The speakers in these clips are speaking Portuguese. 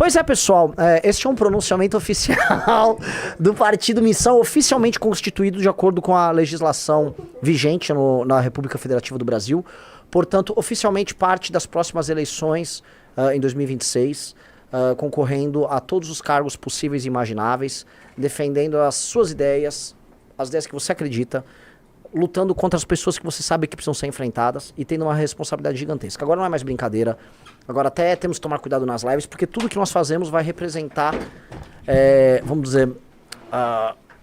Pois é, pessoal, este é um pronunciamento oficial do Partido Missão, oficialmente constituído de acordo com a legislação vigente na República Federativa do Brasil. Portanto, oficialmente parte das próximas eleições em 2026, concorrendo a todos os cargos possíveis e imagináveis, defendendo as suas ideias, as ideias que você acredita, lutando contra as pessoas que você sabe que precisam ser enfrentadas e tendo uma responsabilidade gigantesca. Agora não é mais brincadeira, agora até temos que tomar cuidado nas lives, porque tudo que nós fazemos vai representar, vamos dizer,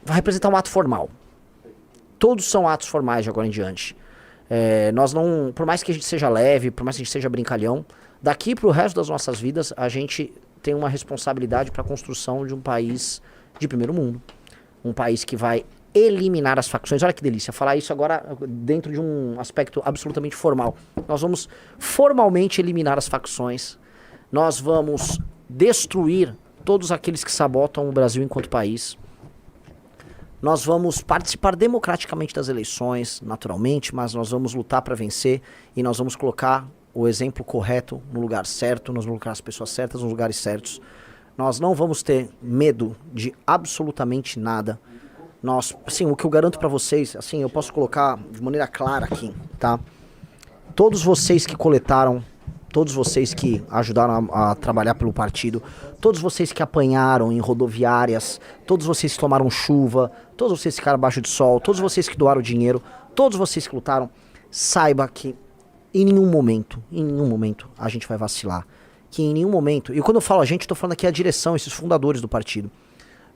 vai representar um ato formal. Todos são atos formais de agora em diante. Nós não, por mais que a gente seja leve, por mais que a gente seja brincalhão, daqui pro resto das nossas vidas, a gente tem uma responsabilidade para a construção de um país de primeiro mundo. Um país que vai eliminar as facções. Olha que delícia, falar isso agora dentro de um aspecto absolutamente formal. Nós vamos formalmente eliminar as facções. Nós vamos destruir todos aqueles que sabotam o Brasil enquanto país. Nós vamos participar democraticamente das eleições, naturalmente, mas nós vamos lutar para vencer e nós vamos colocar o exemplo correto no lugar certo, nós vamos colocar as pessoas certas nos lugares certos. Nós não vamos ter medo de absolutamente nada. Nós, assim, o que eu garanto pra vocês, assim, eu posso colocar de maneira clara aqui, tá? Todos vocês que coletaram, todos vocês que ajudaram a trabalhar pelo partido, todos vocês que apanharam em rodoviárias, todos vocês que tomaram chuva, todos vocês que ficaram abaixo de sol, todos vocês que doaram dinheiro, todos vocês que lutaram, saiba que em nenhum momento a gente vai vacilar. Que em nenhum momento, e quando eu falo a gente, eu tô falando aqui a direção, esses fundadores do partido.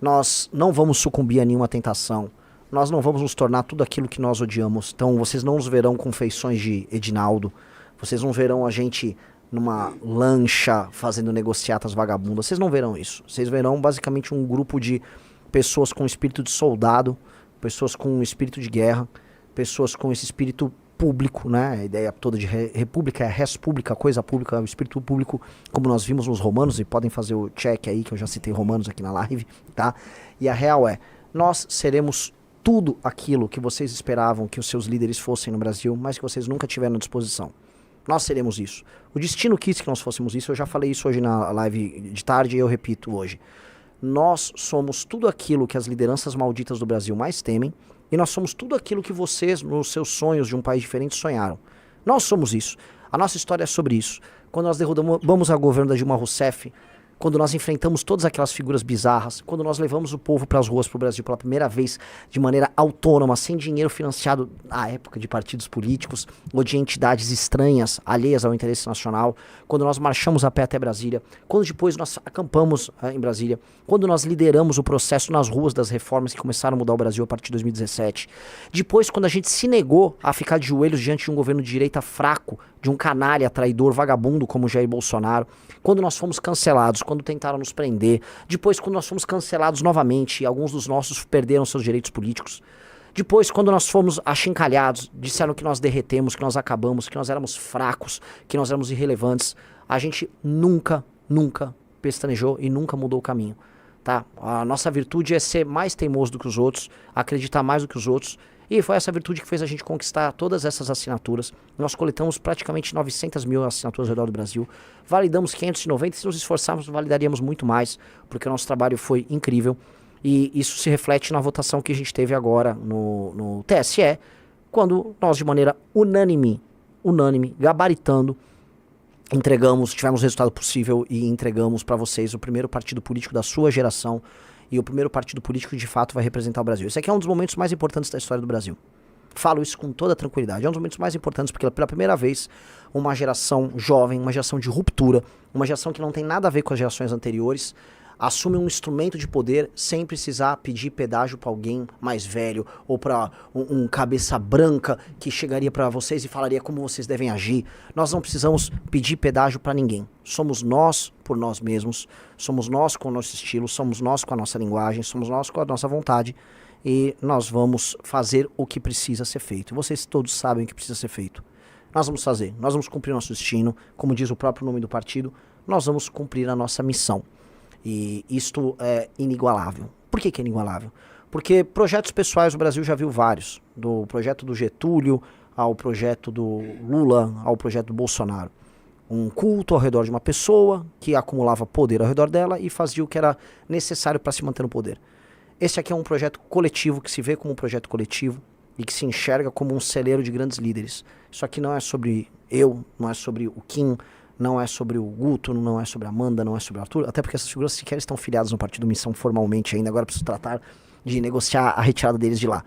Nós não vamos sucumbir a nenhuma tentação. Nós não vamos nos tornar tudo aquilo que nós odiamos. Então vocês não nos verão com feições de Edinaldo. Vocês não verão a gente numa lancha fazendo negociatas vagabundas. Vocês não verão isso. Vocês verão basicamente um grupo de pessoas com espírito de soldado, pessoas com espírito de guerra, pessoas com esse espírito público, né? A ideia toda de república é res pública, coisa pública, o espírito público, como nós vimos nos Romanos, e podem fazer o check aí, que eu já citei Romanos aqui na live, tá? E a real é, nós seremos tudo aquilo que vocês esperavam que os seus líderes fossem no Brasil, mas que vocês nunca tiveram à disposição. Nós seremos isso. O destino quis que nós fôssemos isso, eu já falei isso hoje na live de tarde e eu repito hoje. Nós somos tudo aquilo que as lideranças malditas do Brasil mais temem, e nós somos tudo aquilo que vocês, nos seus sonhos de um país diferente, sonharam. Nós somos isso. A nossa história é sobre isso. Quando nós derrubamos a governo da Dilma Rousseff, quando nós enfrentamos todas aquelas figuras bizarras, quando nós levamos o povo para as ruas pro Brasil pela primeira vez de maneira autônoma, sem dinheiro financiado à época de partidos políticos ou de entidades estranhas, alheias ao interesse nacional, quando nós marchamos a pé até Brasília, quando depois nós acampamos em Brasília, quando nós lideramos o processo nas ruas das reformas que começaram a mudar o Brasil a partir de 2017, depois quando a gente se negou a ficar de joelhos diante de um governo de direita fraco, de um canalha, traidor, vagabundo como Jair Bolsonaro, quando nós fomos cancelados, quando tentaram nos prender, depois quando nós fomos cancelados novamente e alguns dos nossos perderam seus direitos políticos, depois quando nós fomos achincalhados, disseram que nós derretemos, que nós acabamos, que nós éramos fracos, que nós éramos irrelevantes, a gente nunca pestanejou e nunca mudou o caminho, tá? A nossa virtude é ser mais teimoso do que os outros, acreditar mais do que os outros. E foi essa virtude que fez a gente conquistar todas essas assinaturas. Nós coletamos praticamente 900 mil assinaturas ao redor do Brasil. Validamos 590, e se nos esforçarmos validaríamos muito mais, porque o nosso trabalho foi incrível. E isso se reflete na votação que a gente teve agora no TSE, quando nós de maneira unânime, gabaritando, tivemos o resultado possível e entregamos para vocês o primeiro partido político da sua geração, e o primeiro partido político que de fato vai representar o Brasil. Esse aqui é um dos momentos mais importantes da história do Brasil. Falo isso com toda tranquilidade. É um dos momentos mais importantes porque pela primeira vez uma geração jovem, uma geração de ruptura, uma geração que não tem nada a ver com as gerações anteriores, assume um instrumento de poder sem precisar pedir pedágio para alguém mais velho ou para um cabeça branca que chegaria para vocês e falaria como vocês devem agir. Nós não precisamos pedir pedágio para ninguém. Somos nós por nós mesmos, somos nós com o nosso estilo, somos nós com a nossa linguagem, somos nós com a nossa vontade e nós vamos fazer o que precisa ser feito. Vocês todos sabem o que precisa ser feito. Nós vamos fazer, nós vamos cumprir nosso destino, como diz o próprio nome do partido, nós vamos cumprir a nossa missão. E isto é inigualável. Por que é inigualável? Porque projetos pessoais o Brasil já viu vários. Do projeto do Getúlio, ao projeto do Lula, ao projeto do Bolsonaro. um culto ao redor de uma pessoa que acumulava poder ao redor dela e fazia o que era necessário para se manter no poder. Esse aqui é um projeto coletivo, que se vê como um projeto coletivo e que se enxerga como um celeiro de grandes líderes. Isso aqui não é sobre eu, não é sobre o Kim, não é sobre o Guto, não é sobre a Amanda, não é sobre o Arthur, até porque essas figuras sequer estão filiadas no Partido Missão formalmente ainda, agora preciso tratar de negociar a retirada deles de lá.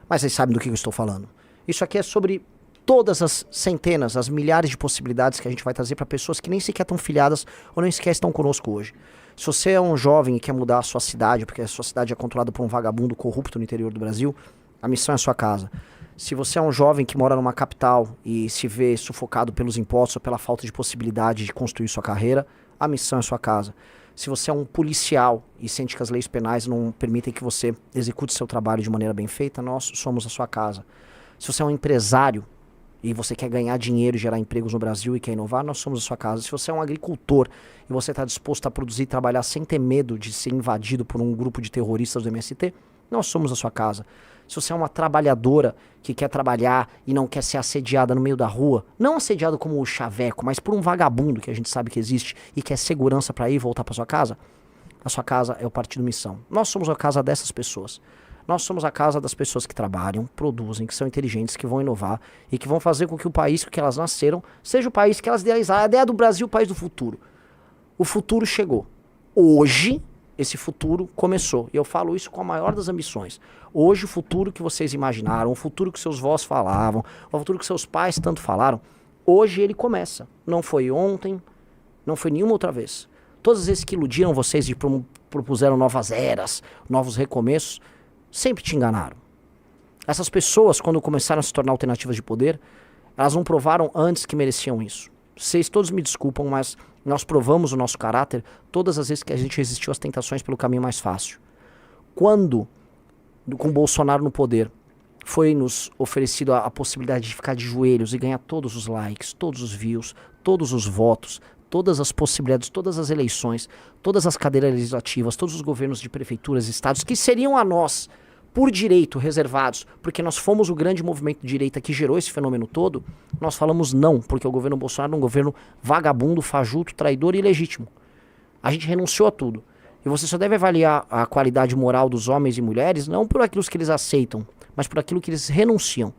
Mas vocês sabem do que eu estou falando. Isso aqui é sobre todas as centenas, as milhares de possibilidades que a gente vai trazer para pessoas que nem sequer estão filiadas ou nem sequer estão conosco hoje. Se você é um jovem e quer mudar a sua cidade, porque a sua cidade é controlada por um vagabundo corrupto no interior do Brasil, a missão é a sua casa. Se você é um jovem que mora numa capital e se vê sufocado pelos impostos ou pela falta de possibilidade de construir sua carreira, a missão é a sua casa. Se você é um policial e sente que as leis penais não permitem que você execute seu trabalho de maneira bem feita, nós somos a sua casa. Se você é um empresário e você quer ganhar dinheiro e gerar empregos no Brasil e quer inovar, nós somos a sua casa. Se você é um agricultor e você está disposto a produzir e trabalhar sem ter medo de ser invadido por um grupo de terroristas do MST, nós somos a sua casa. Se você é uma trabalhadora que quer trabalhar e não quer ser assediada no meio da rua, não assediado como o chaveco, mas por um vagabundo que a gente sabe que existe e quer segurança para ir e voltar para sua casa, a sua casa é o Partido Missão. Nós somos a casa dessas pessoas. Nós somos a casa das pessoas que trabalham, produzem, que são inteligentes, que vão inovar e que vão fazer com que o país que elas nasceram seja o país que elas idealizaram. A ideia do Brasil, o país do futuro. O futuro chegou. Hoje, esse futuro começou. E eu falo isso com a maior das ambições. Hoje, o futuro que vocês imaginaram, o futuro que seus vós falavam, o futuro que seus pais tanto falaram, hoje ele começa. Não foi ontem, não foi nenhuma outra vez. Todas as vezes que iludiram vocês e propuseram novas eras, novos recomeços, sempre te enganaram. Essas pessoas, quando começaram a se tornar alternativas de poder, elas não provaram antes que mereciam isso. Vocês todos me desculpam, mas nós provamos o nosso caráter todas as vezes que a gente resistiu às tentações pelo caminho mais fácil. Quando, com Bolsonaro no poder, foi nos oferecido a possibilidade de ficar de joelhos e ganhar todos os likes, todos os views, todos os votos, todas as possibilidades, todas as eleições, todas as cadeiras legislativas, todos os governos de prefeituras e estados que seriam a nós, por direito, reservados, porque nós fomos o grande movimento de direita que gerou esse fenômeno todo, nós falamos não, porque o governo Bolsonaro é um governo vagabundo, fajuto, traidor e ilegítimo. A gente renunciou a tudo. E você só deve avaliar a qualidade moral dos homens e mulheres não por aquilo que eles aceitam, mas por aquilo que eles renunciam.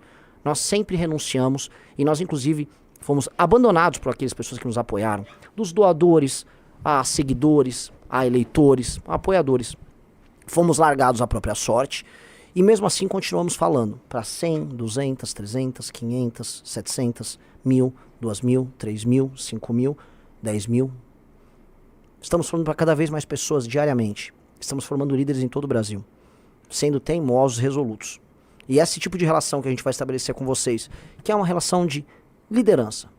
Nós sempre renunciamos e nós, inclusive, fomos abandonados por aquelas pessoas que nos apoiaram. Dos doadores, a seguidores, a eleitores, a apoiadores. Fomos largados à própria sorte. E mesmo assim continuamos falando para 100, 200, 300, 500, 700, 1.000, 2.000, 3.000, 5.000, 10.000. Estamos formando para cada vez mais pessoas diariamente. Estamos formando líderes em todo o Brasil, sendo teimosos, resolutos. E esse tipo de relação que a gente vai estabelecer com vocês, que é uma relação de liderança.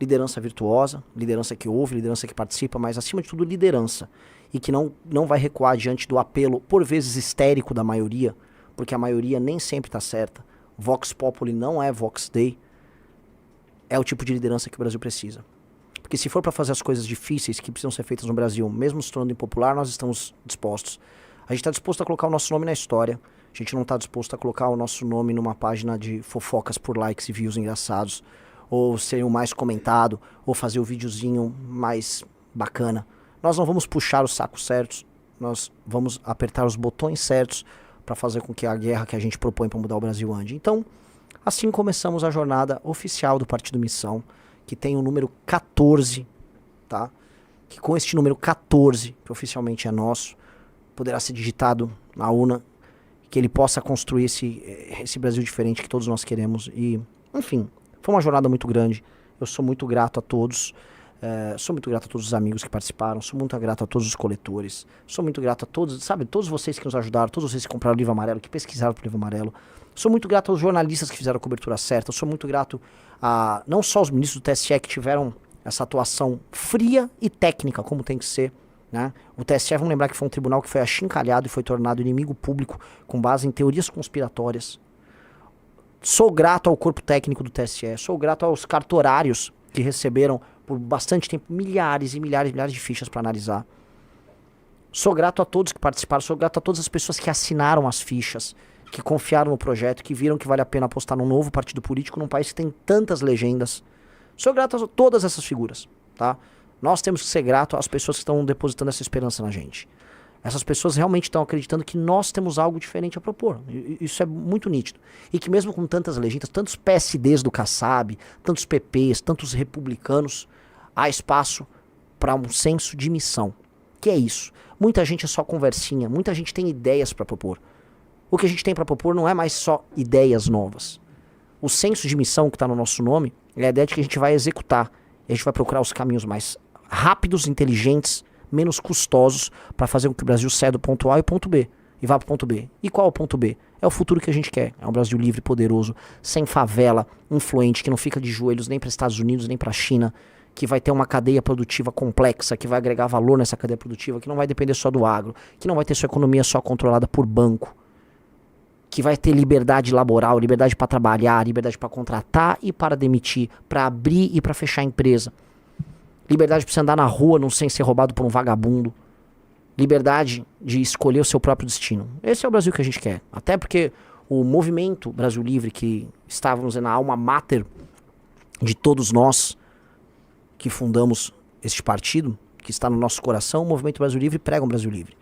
Liderança virtuosa, liderança que ouve, liderança que participa, mas acima de tudo liderança. E que não vai recuar diante do apelo, por vezes histérico, da maioria, porque a maioria nem sempre está certa. Vox Populi não é Vox Dei. É o tipo de liderança que o Brasil precisa. Porque se for para fazer as coisas difíceis que precisam ser feitas no Brasil, mesmo se tornando impopular, nós estamos dispostos. A gente está disposto a colocar o nosso nome na história. A gente não está disposto a colocar o nosso nome numa página de fofocas por likes e views engraçados, ou ser o mais comentado, ou fazer o videozinho mais bacana. Nós não vamos puxar os sacos certos, nós vamos apertar os botões certos para fazer com que a guerra que a gente propõe para mudar o Brasil ande. Então, assim começamos a jornada oficial do Partido Missão, que tem o número 14, tá? Que com este número 14, que oficialmente é nosso, poderá ser digitado na urna, que ele possa construir esse Brasil diferente que todos nós queremos. E, enfim, foi uma jornada muito grande. Eu sou muito grato a todos. Sou muito grato a todos os amigos que participaram, sou muito grato a todos os coletores, sou muito grato a todos, sabe, todos vocês que nos ajudaram, todos vocês que compraram o livro amarelo, que pesquisaram o livro amarelo. Sou muito grato aos jornalistas que fizeram a cobertura certa, sou muito grato a não só os ministros do TSE que tiveram essa atuação fria e técnica, como tem que ser, né? O TSE, vamos lembrar que foi um tribunal que foi achincalhado e foi tornado inimigo público com base em teorias conspiratórias. Sou grato ao corpo técnico do TSE, sou grato aos cartorários que receberam por bastante tempo milhares e milhares e milhares de fichas para analisar. Sou grato a todos que participaram, sou grato a todas as pessoas que assinaram as fichas, que confiaram no projeto, que viram que vale a pena apostar num novo partido político num país que tem tantas legendas. Sou grato a todas essas figuras. tá? Nós temos que ser gratos às pessoas que estão depositando essa esperança na gente. Essas pessoas realmente estão acreditando que nós temos algo diferente a propor. Isso é muito nítido. E que mesmo com tantas legendas, tantos PSDs do Kassab, tantos PPs, tantos republicanos, há espaço para um senso de missão. Que é isso? Muita gente é só conversinha, muita gente tem ideias para propor. O que a gente tem para propor não é mais só ideias novas. O senso de missão que está no nosso nome é a ideia de que a gente vai executar. A gente vai procurar os caminhos mais rápidos, inteligentes, menos custosos para fazer com que o Brasil saia do ponto A e o ponto B e vá para o ponto B. E qual é o ponto B? É o futuro que a gente quer. É um Brasil livre, poderoso, sem favela, influente, que não fica de joelhos nem para Estados Unidos nem para a China, que vai ter uma cadeia produtiva complexa, que vai agregar valor nessa cadeia produtiva, que não vai depender só do agro, que não vai ter sua economia só controlada por banco, que vai ter liberdade laboral, liberdade para trabalhar, liberdade para contratar e para demitir, para abrir e para fechar a empresa. Liberdade para você andar na rua não sem ser roubado por um vagabundo. Liberdade de escolher o seu próprio destino. Esse é o Brasil que a gente quer. Até porque o movimento Brasil Livre, que estávamos na alma mater de todos nós que fundamos este partido, que está no nosso coração, o movimento Brasil Livre prega um Brasil Livre.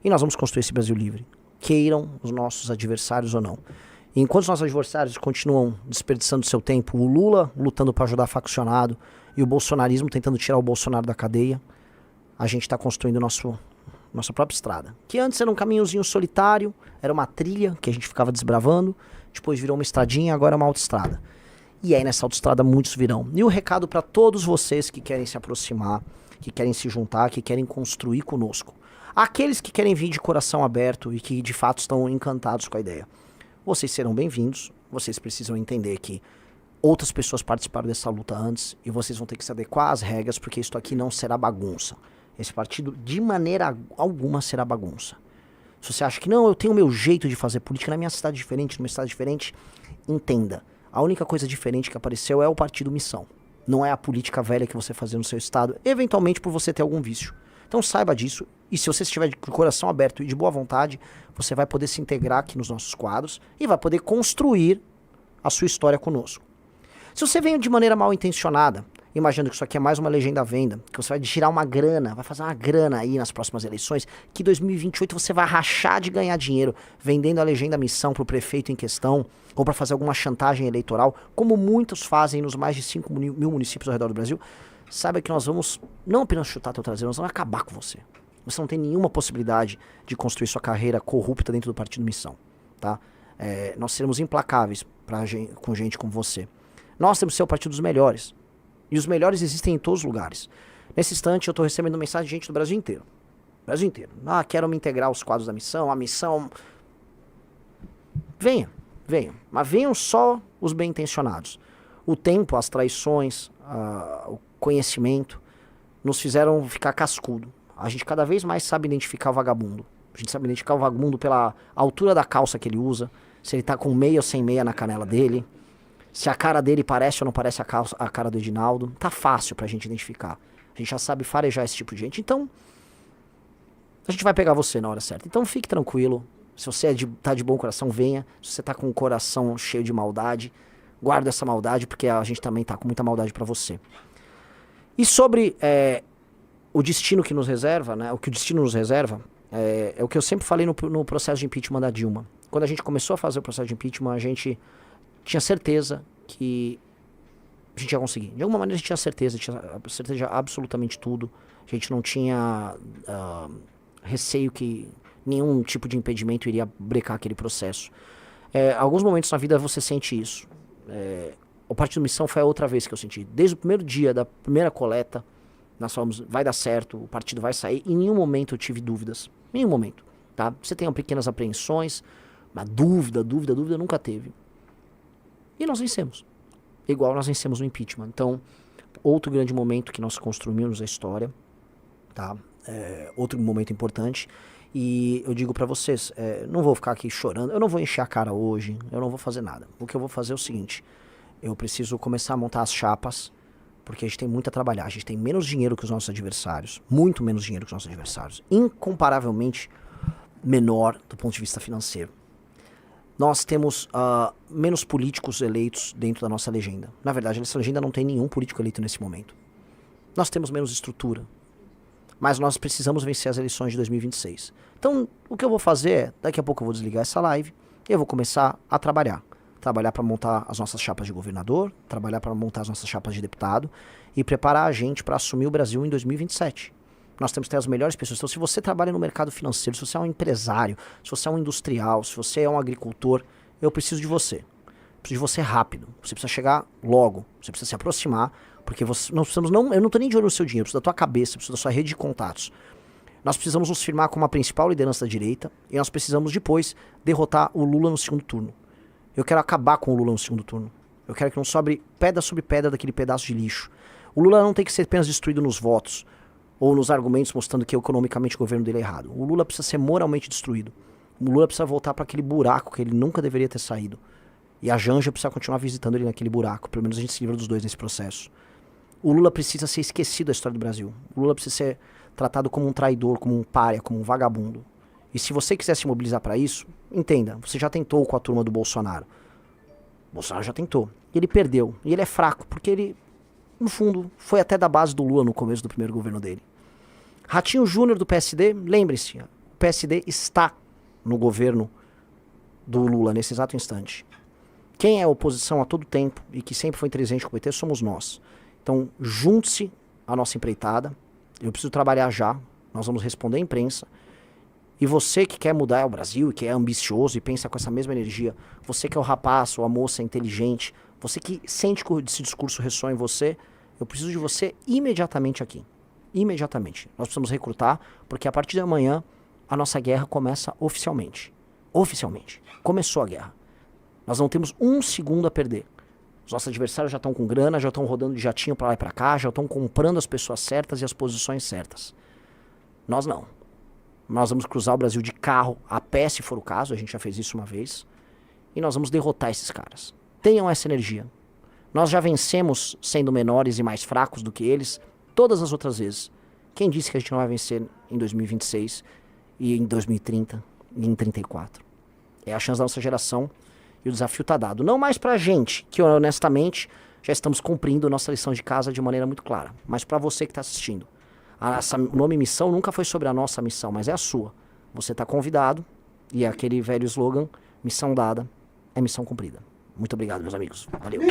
E nós vamos construir esse Brasil Livre. Queiram os nossos adversários ou não. E enquanto os nossos adversários continuam desperdiçando seu tempo, o Lula lutando para ajudar faccionado e o bolsonarismo tentando tirar o Bolsonaro da cadeia, a gente está construindo nossa própria estrada. Que antes era um caminhozinho solitário, era uma trilha que a gente ficava desbravando, depois virou uma estradinha, agora é uma autoestrada. E aí nessa autoestrada muitos virão. E o recado para todos vocês que querem se aproximar, que querem se juntar, que querem construir conosco. Aqueles que querem vir de coração aberto e que de fato estão encantados com a ideia. Vocês serão bem-vindos, vocês precisam entender que outras pessoas participaram dessa luta antes e vocês vão ter que se adequar às regras, porque isso aqui não será bagunça. Esse partido de maneira alguma será bagunça. Se você acha que não, eu tenho o meu jeito de fazer política na minha cidade diferente, numa cidade diferente, entenda. A única coisa diferente que apareceu é o partido missão. Não é a política velha que você fazia no seu estado, eventualmente por você ter algum vício. Então saiba disso, e se você estiver de coração aberto e de boa vontade, você vai poder se integrar aqui nos nossos quadros e vai poder construir a sua história conosco. Se você vem de maneira mal intencionada, imaginando que isso aqui é mais uma legenda à venda, que você vai tirar uma grana, vai fazer uma grana aí nas próximas eleições, que em 2028 você vai rachar de ganhar dinheiro vendendo a legenda missão para o prefeito em questão, ou para fazer alguma chantagem eleitoral, como muitos fazem nos mais de 5 mil municípios ao redor do Brasil, saiba que nós vamos não apenas chutar teu traseiro, nós vamos acabar com você. Você não tem nenhuma possibilidade de construir sua carreira corrupta dentro do partido missão, tá? Nós seremos implacáveis com gente como você. Nós temos que ser o partido dos melhores. E os melhores existem em todos os lugares. Nesse instante eu estou recebendo mensagem de gente do Brasil inteiro. Brasil inteiro. Ah, quero me integrar aos quadros da missão, a missão... Venha. Mas venham só os bem-intencionados. O tempo, as traições, o conhecimento nos fizeram ficar cascudo. A gente cada vez mais sabe identificar o vagabundo. A gente sabe identificar o vagabundo pela altura da calça que ele usa, se ele tá com meia ou sem meia na canela dele, se a cara dele parece ou não parece a cara do Edinaldo. Tá fácil pra gente identificar. A gente já sabe farejar esse tipo de gente. Então, a gente vai pegar você na hora certa. Então fique tranquilo. Se você tá de bom coração, venha. Se você tá com o coração cheio de maldade, guarda essa maldade, porque a gente também tá com muita maldade pra você. E sobre o destino que nos reserva, né? O que o destino nos reserva, é o que eu sempre falei no processo de impeachment da Dilma. Quando a gente começou a fazer o processo de impeachment, a gente tinha certeza que a gente ia conseguir. De alguma maneira a gente tinha certeza de absolutamente tudo. A gente não tinha receio que nenhum tipo de impedimento iria brecar aquele processo. Alguns momentos na vida você sente isso. O Partido Missão foi a outra vez que eu senti. Desde o primeiro dia da primeira coleta, nós falamos, vai dar certo, o partido vai sair. Em nenhum momento eu tive dúvidas. Em nenhum momento. Tá? Você tem pequenas apreensões, mas dúvida nunca teve. E nós vencemos. Igual nós vencemos no impeachment. Então, outro grande momento que nós construímos a história, tá? Outro momento importante. E eu digo pra vocês, não vou ficar aqui chorando, eu não vou encher a cara hoje, eu não vou fazer nada. O que eu vou fazer é o seguinte, eu preciso começar a montar as chapas, porque a gente tem muito a trabalhar. A gente tem menos dinheiro que os nossos adversários, muito menos dinheiro que os nossos adversários, incomparavelmente menor do ponto de vista financeiro. Nós temos menos políticos eleitos dentro da nossa legenda. Na verdade, nessa legenda não tem nenhum político eleito nesse momento. Nós temos menos estrutura. Mas nós precisamos vencer as eleições de 2026. Então, o que eu vou fazer é, daqui a pouco eu vou desligar essa live e eu vou começar a trabalhar. Trabalhar para montar as nossas chapas de governador, trabalhar para montar as nossas chapas de deputado e preparar a gente para assumir o Brasil em 2027. Nós temos que ter as melhores pessoas. Então, se você trabalha no mercado financeiro, se você é um empresário, se você é um industrial, se você é um agricultor, eu preciso de você. Preciso de você rápido. Você precisa chegar logo. Você precisa se aproximar, porque nós precisamos eu não tô nem de olho no seu dinheiro, eu preciso da tua cabeça, eu preciso da sua rede de contatos. Nós precisamos nos firmar como a principal liderança da direita e nós precisamos depois derrotar o Lula no segundo turno. Eu quero acabar com o Lula no segundo turno. Eu quero que não sobre pedra sobre pedra daquele pedaço de lixo. O Lula não tem que ser apenas destruído nos votos ou nos argumentos mostrando que economicamente o governo dele é errado. O Lula precisa ser moralmente destruído. O Lula precisa voltar para aquele buraco que ele nunca deveria ter saído. E a Janja precisa continuar visitando ele naquele buraco. Pelo menos a gente se livra dos dois nesse processo. O Lula precisa ser esquecido da história do Brasil. O Lula precisa ser tratado como um traidor, como um pária, como um vagabundo. E se você quiser se mobilizar para isso, entenda, você já tentou com a turma do Bolsonaro. O Bolsonaro já tentou. E ele perdeu. E ele é fraco, porque ele, no fundo, foi até da base do Lula no começo do primeiro governo dele. Ratinho Júnior do PSD, lembre-se, o PSD está no governo do Lula nesse exato instante. Quem é oposição a todo tempo e que sempre foi inteligente com o PT somos nós. Então, junte-se à nossa empreitada. Eu preciso trabalhar já. Nós vamos responder à imprensa. E você que quer mudar o Brasil, que é ambicioso e pensa com essa mesma energia, você que é o rapaz ou a moça inteligente, você que sente que esse discurso ressoa em você, eu preciso de você imediatamente aqui. Imediatamente. Nós precisamos recrutar, porque a partir de amanhã a nossa guerra começa oficialmente. Oficialmente. Começou a guerra. Nós não temos um segundo a perder. Os nossos adversários já estão com grana, já estão rodando de jatinho pra lá e pra cá, já estão comprando as pessoas certas e as posições certas. Nós não. Nós vamos cruzar o Brasil de carro, a pé se for o caso, a gente já fez isso uma vez, e nós vamos derrotar esses caras. Tenham essa energia. Nós já vencemos sendo menores e mais fracos do que eles todas as outras vezes. Quem disse que a gente não vai vencer em 2026 e em 2030 e em 34? É a chance da nossa geração e o desafio está dado. Não mais pra gente, que honestamente já estamos cumprindo nossa lição de casa de maneira muito clara, mas para você que está assistindo. O nome missão nunca foi sobre a nossa missão, mas é a sua. Você está convidado e é aquele velho slogan, missão dada é missão cumprida. Muito obrigado, meus amigos. Valeu.